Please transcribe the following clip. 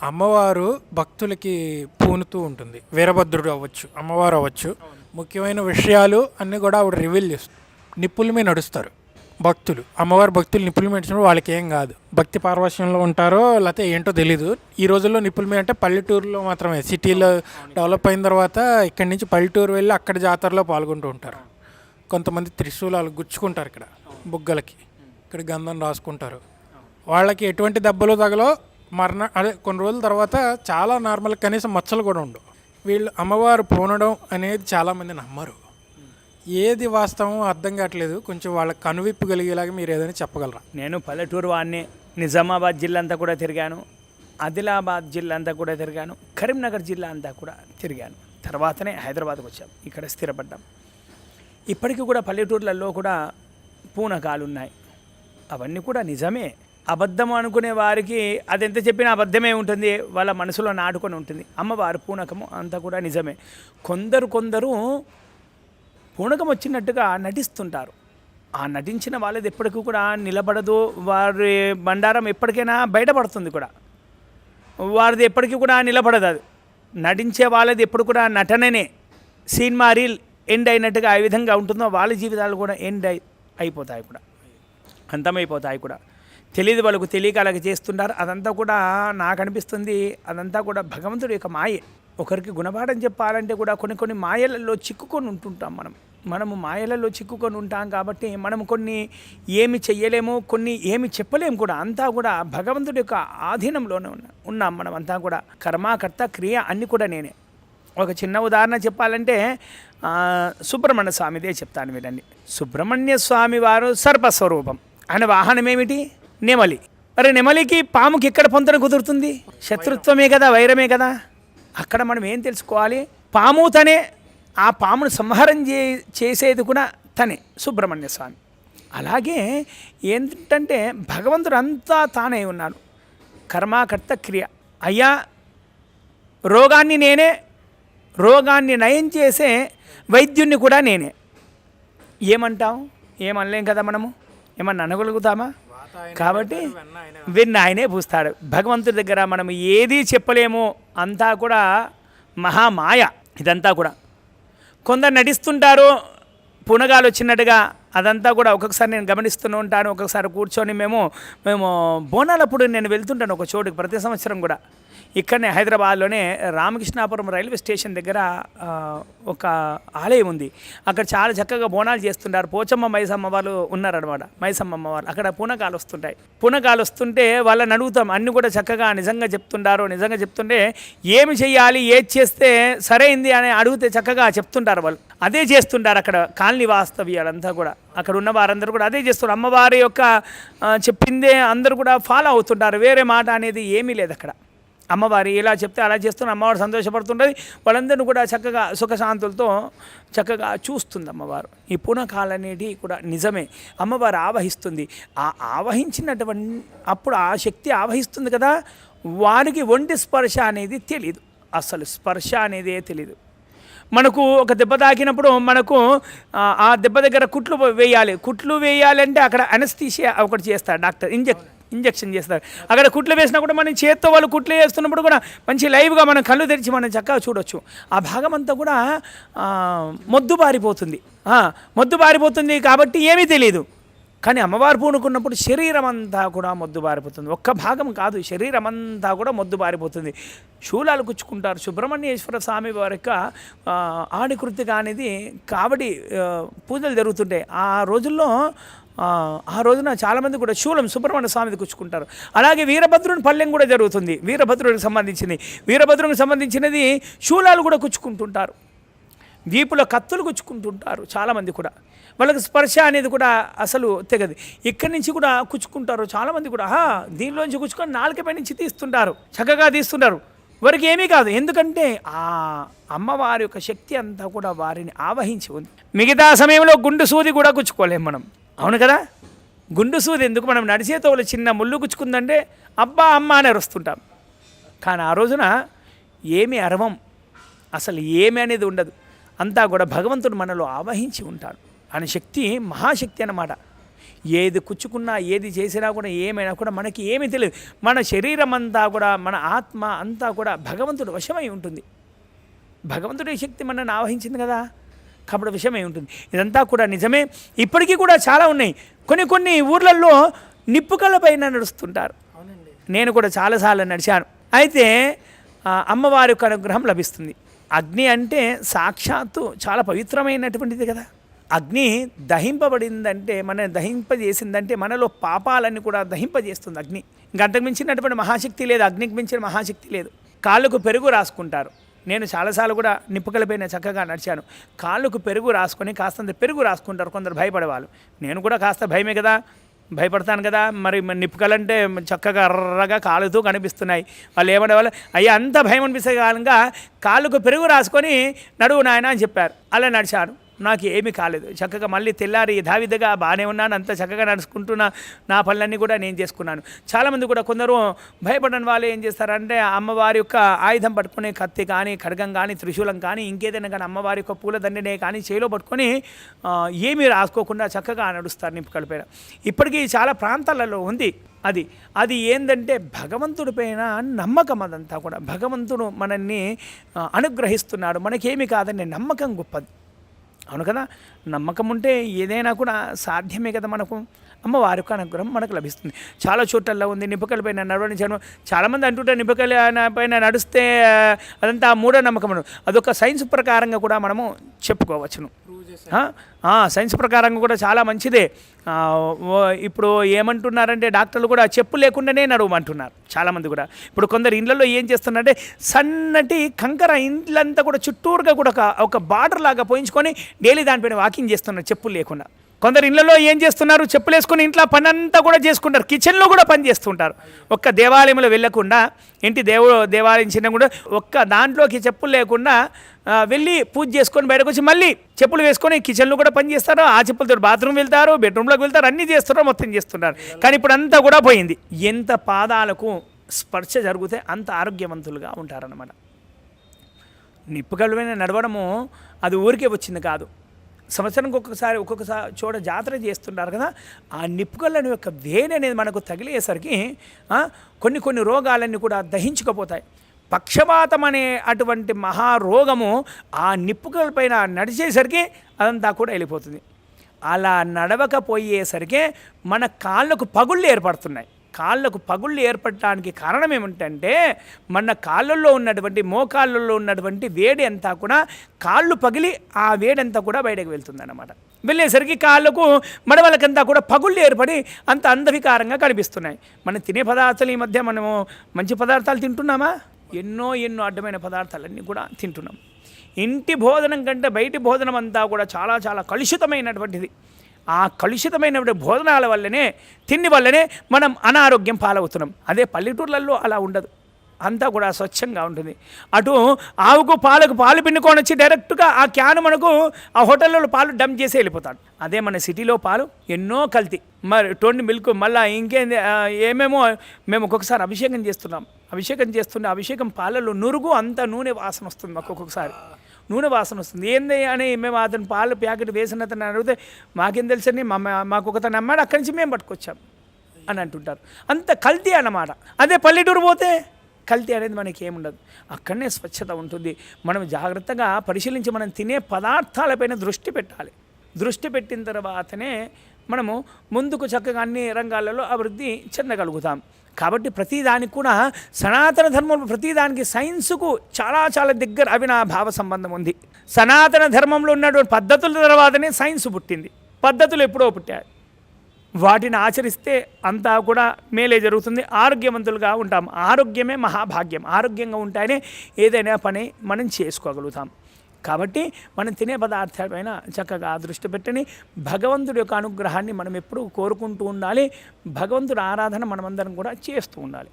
అమ్మవారు భక్తులకి పూనుతూ ఉంటుంది. వీరభద్రుడు అవ్వచ్చు, అమ్మవారు అవ్వచ్చు. ముఖ్యమైన విషయాలు అన్నీ కూడా ఆవిడ రివీల్ చేస్తుంది. నిప్పుల మీద నడుస్తారు భక్తులు. అమ్మవారి భక్తులు నిప్పుల మీద నడిచినప్పుడు వాళ్ళకి ఏం కాదు. భక్తి పారవశ్యంలో ఉంటారో లేకపోతే ఏంటో తెలీదు. ఈ రోజుల్లో నిప్పుల మీద అంటే పల్లెటూరులో మాత్రమే. సిటీలో డెవలప్ అయిన తర్వాత ఇక్కడి నుంచి పల్లెటూరు వెళ్ళి అక్కడ జాతరలో పాల్గొంటూ ఉంటారు. కొంతమంది త్రిశూలాలు గుచ్చుకుంటారు ఇక్కడ బుగ్గలకి, ఇక్కడ గంధం రాసుకుంటారు. వాళ్ళకి ఎటువంటి దెబ్బలు తగలో అదే కొన్ని రోజుల తర్వాత చాలా నార్మల్, కనీసం మచ్చలు కూడా ఉండవు. వీళ్ళు అమ్మవారు పూనడం అనేది చాలామంది నమ్మరు. ఏది వాస్తవం అర్థం కావట్లేదు. కొంచెం వాళ్ళకి కనువిప్పు కలిగేలాగా మీరు ఏదైనా చెప్పగలరా? నేను పల్లెటూరు వాడిని. నిజామాబాద్ జిల్లా అంతా కూడా తిరిగాను, ఆదిలాబాద్ జిల్లా అంతా కూడా తిరిగాను, కరీంనగర్ జిల్లా అంతా కూడా తిరిగాను. తర్వాతనే హైదరాబాద్కి వచ్చాం, ఇక్కడ స్థిరపడ్డాం. ఇప్పటికీ కూడా పల్లెటూర్లలో కూడా పూనకాలు ఉన్నాయి. అవన్నీ కూడా నిజమే. అబద్ధం అనుకునే వారికి అది ఎంత చెప్పినా అబద్ధమే ఉంటుంది, వాళ్ళ మనసులో నాటుకొని ఉంటుంది. అమ్మవారు పూనకము అంతా కూడా నిజమే. కొందరు పూనకం వచ్చినట్టుగా నటిస్తుంటారు. ఆ నటించిన వాళ్ళది ఎప్పటికీ కూడా నిలబడదు. వారి బండారం ఎప్పటికైనా బయటపడుతుంది కూడా. వారిది ఎప్పటికీ కూడా నిలబడదు. అది నటించే వాళ్ళది ఎప్పుడు కూడా నటననే. సినిమా రీల్ ఎండ్ అయినట్టుగా ఏ విధంగా ఉంటుందో వాళ్ళ జీవితాలు కూడా ఎండ్ అయిపోతాయి కూడా, అంతమైపోతాయి కూడా. తెలియదు వాళ్ళకు, తెలియక అలాగే చేస్తుంటారు. అదంతా కూడా నాకు అనిపిస్తుంది, అదంతా కూడా భగవంతుడి యొక్క మాయే. ఒకరికి గుణపాఠం చెప్పాలంటే కూడా కొన్ని మాయలలో చిక్కుకొని ఉంటుంటాం. మనము మాయలలో చిక్కుకొని ఉంటాం కాబట్టి మనం కొన్ని ఏమి చెయ్యలేము, కొన్ని ఏమి చెప్పలేము కూడా. అంతా కూడా భగవంతుడి యొక్క ఆధీనంలోనే ఉన్నాం మనం అంతా కూడా. కర్మకర్త క్రియ అన్నీ కూడా నేనే. ఒక చిన్న ఉదాహరణ చెప్పాలంటే సుబ్రహ్మణ్య స్వామిదే చెప్తాను వినండి. సుబ్రహ్మణ్య స్వామి వారు సర్పస్వరూపం. ఆయన వాహనం ఏమిటి? నెమలి. మరి నెమలికి పాముకి ఎక్కడ పొంతన కుదురుతుంది? శత్రుత్వమే కదా, వైరమే కదా. అక్కడ మనం ఏం తెలుసుకోవాలి? పాము తనే, ఆ పామును సంహారం చేసేది కూడా తనే, సుబ్రహ్మణ్య స్వామి. అలాగే ఏంటంటే భగవంతుడు అంతా తానే ఉన్నాడు. కర్మకర్త క్రియ. అయ్యా రోగాన్ని నేనే, రోగాన్ని నయం చేసే వైద్యుణ్ణి కూడా నేనే. ఏమంటాం? ఏమనలేం కదా మనము. ఏమన్నా అనగలుగుతామా? కాబట్టి వెన్న ఆయనే పూస్తాడు. భగవంతుడి దగ్గర మనం ఏది చెప్పలేము. అంతా కూడా మహామాయ ఇదంతా కూడా. కొందరు నటిస్తుంటారు పునగాలు వచ్చినట్టుగా. అదంతా కూడా ఒక్కొక్కసారి నేను గమనిస్తూనే ఉంటాను. ఒక్కొక్కసారి కూర్చొని మేము బోనాలప్పుడు నేను వెళ్తుంటాను ఒక చోటుకి ప్రతి సంవత్సరం కూడా. ఇక్కడనే హైదరాబాద్లోనే రామకృష్ణాపురం రైల్వే స్టేషన్ దగ్గర ఒక ఆలయం ఉంది. అక్కడ చాలా చక్కగా బోనాలు చేస్తుంటారు. పోచమ్మ మైసమ్మ వాళ్ళు ఉన్నారనమాట. మైసమ్మ వాళ్ళు అక్కడ పూనకాలు వస్తుంటాయి. పూనకాలు వస్తుంటే వాళ్ళని అడుగుతాం. అన్నీ కూడా చక్కగా నిజంగా చెప్తుంటారు. నిజంగా చెప్తుంటే ఏమి చెయ్యాలి, ఏది చేస్తే సరైంది అని అడిగితే చక్కగా చెప్తుంటారు వాళ్ళు. అదే చేస్తుంటారు అక్కడ కాలనీ వాస్తవ్యాలంతా కూడా. అక్కడ ఉన్న వారందరూ కూడా అదే చేస్తున్నారు. అమ్మవారి యొక్క చెప్పిందే అందరూ కూడా ఫాలో అవుతుంటారు. వేరే మాట అనేది ఏమీ లేదు అక్కడ. అమ్మవారి ఎలా చెప్తే అలా చేస్తున్న అమ్మవారు సంతోషపడుతుంటుంది. వాళ్ళందరినీ కూడా చక్కగా సుఖశాంతులతో చక్కగా చూస్తుంది అమ్మవారు. ఈ పూనకాలు అనేటివి కూడా నిజమే. అమ్మవారు ఆవహిస్తుంది. ఆ ఆవహించినటువంటి అప్పుడు ఆ శక్తి ఆవహిస్తుంది కదా, వారికి ఒంటి స్పర్శ అనేది తెలీదు. అసలు స్పర్శ అనేది తెలీదు. మనకు ఒక దెబ్బ తాకినప్పుడు మనకు ఆ దెబ్బ దగ్గర కుట్లు వేయాలంటే అక్కడ అనస్థీషియా ఒకటి చేస్తారు డాక్టర్. ఇంజెక్షన్ చేస్తారు. అక్కడ కుట్లు వేసినా కూడా మనం చేత్తో వాళ్ళు కుట్లు వేస్తున్నప్పుడు కూడా మంచి లైవ్గా మనం కళ్ళు తెరిచి మనం చక్కగా చూడొచ్చు. ఆ భాగం అంతా కూడా మొద్దుబారిపోతుంది కాబట్టి ఏమీ తెలియదు. కానీ అమ్మవారు పూనుకున్నప్పుడు శరీరం అంతా కూడా మొద్దుబారిపోతుంది. ఒక్క భాగం కాదు, శరీరం అంతా కూడా మొద్దుబారిపోతుంది. శూలాలు కుచ్చుకుంటారు. సుబ్రహ్మణ్యేశ్వర స్వామి వారి యొక్క ఆడికృతిక అనేది కావడి పూజలు జరుగుతుంటాయి ఆ రోజున చాలామంది కూడా శూలం సుబ్రహ్మణ్య స్వామిది కుచ్చుకుంటారు. అలాగే వీరభద్రుని పల్లెం కూడా జరుగుతుంది. వీరభద్రుడికి సంబంధించినది శూలాలు కూడా కుచ్చుకుంటుంటారు. వీపులో కత్తులు కుచ్చుకుంటుంటారు చాలామంది కూడా. వాళ్ళకి స్పర్శ అనేది కూడా అసలు తెగదు. ఇక్కడి నుంచి కూడా కుచ్చుకుంటారు చాలామంది కూడా. దీనిలోంచి కుచ్చుకొని నాలుకపై నుంచి చక్కగా తీస్తుంటారు. వారికి ఏమీ కాదు. ఎందుకంటే ఆ అమ్మవారి యొక్క శక్తి అంతా కూడా వారిని ఆవహించి ఉంది. మిగతా సమయంలో గుండు సూది కూడా కుచ్చుకోలేము మనం. అవును కదా. గుండు సూది ఎందుకు? మనం నడిచేతోలు చిన్న ముళ్ళు కుచ్చుకుందంటే అబ్బా అమ్మ అని అరుస్తుంటాం. కానీ ఆ రోజున ఏమి అరవం, అసలు ఏమి అనేది ఉండదు. అంతా కూడా భగవంతుడు మనలో ఆవహించి ఉంటాడు. ఆయన శక్తి మహాశక్తి అన్నమాట. ఏది కుచ్చుకున్నా ఏది చేసినా కూడా ఏమైనా కూడా మనకి ఏమీ తెలియదు. మన శరీరం అంతా కూడా మన ఆత్మ అంతా కూడా భగవంతుడు వశమై ఉంటుంది. భగవంతుడి శక్తి మనల్ని ఆవహించింది కదా, కాబట్టి విషయమై ఉంటుంది. ఇదంతా కూడా నిజమే. ఇప్పటికీ కూడా చాలా ఉన్నాయి. కొన్ని ఊర్లలో నిప్పుకల పైన నడుస్తుంటారు. నేను కూడా చాలాసార్లు నడిచాను. అయితే అమ్మవారి యొక్క అనుగ్రహం లభిస్తుంది. అగ్ని అంటే సాక్షాత్తు చాలా పవిత్రమైనటువంటిది కదా. అగ్ని దహింపబడిందంటే, మనల్ని దహింపజేసిందంటే మనలో పాపాలన్నీ కూడా దహింపజేస్తుంది అగ్ని. ఇంకా అంతకు మించినటువంటి మహాశక్తి లేదు, అగ్నికి మించిన మహాశక్తి లేదు. కాళ్ళకు పెరుగు రాసుకుంటారు. నేను చాలాసార్లు కూడా నిప్పుకలపైన చక్కగా నడిచాను. కాళ్ళకు పెరుగు రాసుకొని కాస్తంత పెరుగు రాసుకుంటారు కొందరు భయపడేవాళ్ళు. నేను కూడా కాస్త భయమే కదా, భయపడతాను కదా. మరి నిప్పుకలంటే చక్కగా ఎర్రగా కాలుతూ కనిపిస్తున్నాయి. వాళ్ళు ఏమనేవాళ్ళు, అయ్యా అంత భయం అనిపిస్తే కాలంగా కాళ్ళకు పెరుగు రాసుకొని నడువు నాయన అని చెప్పారు. అలా నడిచాను, నాకు ఏమీ కాలేదు. చక్కగా మళ్ళీ తెల్లారి యథావిధిగా బాగానే ఉన్నాను. అంత చక్కగా నడుచుకుంటున్నా నా పనులన్నీ కూడా నేను చేసుకున్నాను. చాలామంది కూడా కొందరు భయపడని వాళ్ళు ఏం చేస్తారంటే అమ్మవారి యొక్క ఆయుధం పట్టుకుని కత్తి కానీ ఖడ్గం కానీ త్రిశూలం కానీ ఇంకేదైనా కానీ అమ్మవారి యొక్క పూలదండనే కానీ చేలో పట్టుకొని ఏమీ రాసుకోకుండా చక్కగా నడుస్తారు నిప్పుకల పైన. ఇప్పటికీ చాలా ప్రాంతాలలో ఉంది అది ఏంటంటే భగవంతుడి పైన నమ్మకం. అదంతా కూడా భగవంతుడు మనల్ని అనుగ్రహిస్తున్నాడు, మనకేమీ కాదనే నమ్మకం గొప్పది. అవును కదా, నమ్మకం ఉంటే ఏదైనా కూడా సాధ్యమే కదా. మనకు అమ్మవారి యొక్క అనుగ్రహం మనకు లభిస్తుంది. చాలా చోట్లలో ఉంది నిప్పుకల పైన నడవడం. చాలామంది అంటుంటారు నిప్పుకల పైన నడిస్తే అదంతా మూఢనమ్మకం. అదొక సైన్స్ ప్రకారంగా కూడా మనము చెప్పుకోవచ్చును. సైన్స్ ప్రకారంగా కూడా చాలా మంచిదే. ఇప్పుడు ఏమంటున్నారంటే డాక్టర్లు కూడా చెప్పు లేకుండానే నడవమంటున్నారు చాలామంది కూడా. ఇప్పుడు కొందరు ఇళ్ళల్లో ఏం చేస్తున్నారంటే సన్నటి కంకర ఇండ్లంతా కూడా చుట్టూరుగా కూడా ఒక బార్డర్ లాగా పోయించుకొని డైలీ దానిపైన వాకింగ్ చేస్తున్నారు చెప్పులు లేకుండా. కొందరు ఇళ్ళలో ఏం చేస్తున్నారు, చెప్పులు వేసుకొని ఇంట్లో పని అంతా కూడా చేసుకుంటారు, కిచెన్లో కూడా పని చేస్తుంటారు. ఒక్క దేవాలయంలో వెళ్ళకుండా, ఇంటి దేవాలయం చిన్న కూడా ఒక్క దాంట్లోకి చెప్పులు లేకుండా వెళ్ళి పూజ చేసుకొని బయటకు వచ్చి మళ్ళీ చెప్పులు వేసుకొని కిచెన్లో కూడా పని చేస్తారు. ఆ చెప్పులతో బాత్రూమ్ వెళ్తారు, బెడ్రూమ్లోకి వెళ్తారు, అన్నీ చేస్తున్నారు, మొత్తం చేస్తున్నారు. కానీ ఇప్పుడు అంతా కూడా పోయింది. ఎంత పాదాలకు స్పర్శ జరిగితే అంత ఆరోగ్యవంతులుగా ఉంటారన్నమాట. నిప్పుకల నడవడము అది ఊరికే వచ్చింది కాదు. సంవత్సరానికి ఒక్కొక్క చోట జాతర చేస్తుంటారు కదా. ఆ నిప్పుకళ్ళ యొక్క వేడి అనేది మనకు తగిలేసరికి కొన్ని రోగాలన్నీ కూడా దహించుకుపోతాయి. పక్షపాతం అనే అటువంటి మహారోగము ఆ నిప్పుకల పైన నడిచేసరికి అదంతా కూడా వెళ్ళిపోతుంది. అలా నడవకపోయేసరికి మన కాళ్ళకు పగుళ్ళు ఏర్పడుతున్నాయి. కాళ్ళకు పగుళ్ళు ఏర్పడటానికి కారణం ఏమిటంటే మన కాళ్ళల్లో ఉన్నటువంటి మోకాళ్ళల్లో ఉన్నటువంటి వేడి అంతా కూడా కాళ్ళు పగిలి ఆ వేడి అంతా కూడా బయటకు వెళ్తుందన్నమాట. వెళ్ళేసరికి కాళ్ళకు మడవలకంతా కూడా పగుళ్ళు ఏర్పడి అంత అందవికారంగా కనిపిస్తున్నాయి. మనం తినే పదార్థాలు ఈ మధ్య మనము మంచి పదార్థాలు తింటున్నామా? ఎన్నో అడ్డమైన పదార్థాలన్నీ కూడా తింటున్నాం. ఇంటి భోజనం కంటే బయటి భోజనం అంతా కూడా చాలా చాలా కలుషితమైనటువంటిది. ఆ కలుషితమైన భోజనాల వల్లనే, తిండి వల్లనే మనం అనారోగ్యం పాలవుతున్నాం. అదే పల్లెటూర్లలో అలా ఉండదు, అంతా కూడా స్వచ్ఛంగా ఉంటుంది. అటు ఆవుకు పాలు పిండుకొని వచ్చి డైరెక్ట్గా ఆ క్యాను మనకు ఆ హోటల్లో పాలు డంప్ చేసి వెళ్ళిపోతాడు. అదే మన సిటీలో పాలు ఎన్నో కల్తీ, మరి టోండి మిల్క్, మళ్ళీ ఇంకేంది ఏమేమో. మేము ఒక్కొక్కసారి అభిషేకం చేస్తున్నాం, అభిషేకం పాలలో నురుగు అంత నూనె వాసన వస్తుంది. మాకు ఒక్కొక్కసారి నూనె వాసన వస్తుంది. ఏంది అని మేము అతను పాలు ప్యాకెట్ వేసిన అతను అడిగితే మాకేం తెలుసని మాకు ఒకతను అమ్మాడు, అక్కడి నుంచి మేము పట్టుకొచ్చాం అని అంటుంటారు. అంత కల్తీ అన్నమాట. అదే పల్లెటూరు పోతే కల్తీ అనేది మనకి ఏముండదు, అక్కడనే స్వచ్ఛత ఉంటుంది. మనం జాగ్రత్తగా పరిశీలించి మనం తినే పదార్థాలపైన దృష్టి పెట్టాలి. దృష్టి పెట్టిన తర్వాతనే మనము ముందుకు చక్కగా అన్ని రంగాలలో అభివృద్ధి చెందగలుగుతాం. కాబట్టి ప్రతిదానికి కూడా సనాతన ధర్మంలో ప్రతిదానికి సైన్స్కు చాలా చాలా దగ్గర అవినాభావ సంబంధం ఉంది. సనాతన ధర్మంలో ఉన్నటువంటి పద్ధతుల తర్వాతనే సైన్స్ పుట్టింది. పద్ధతులు ఎప్పుడో పుట్టాయి, వాటిని ఆచరిస్తే అంతా కూడా మేలే జరుగుతుంది. ఆరోగ్యవంతులుగా ఉంటాం. ఆరోగ్యమే మహాభాగ్యం. ఆరోగ్యంగా ఉంటేనే ఏదైనా పని మనం చేసుకోగలుగుతాం. కాబట్టి మనం తినే పదార్థాలపైన చక్కగా దృష్టి పెట్టని భగవంతుడి యొక్క అనుగ్రహాన్ని మనం ఎప్పుడూ కోరుకుంటూ ఉండాలి. భగవంతుడి ఆరాధన మనమందరం కూడా చేస్తూ ఉండాలి.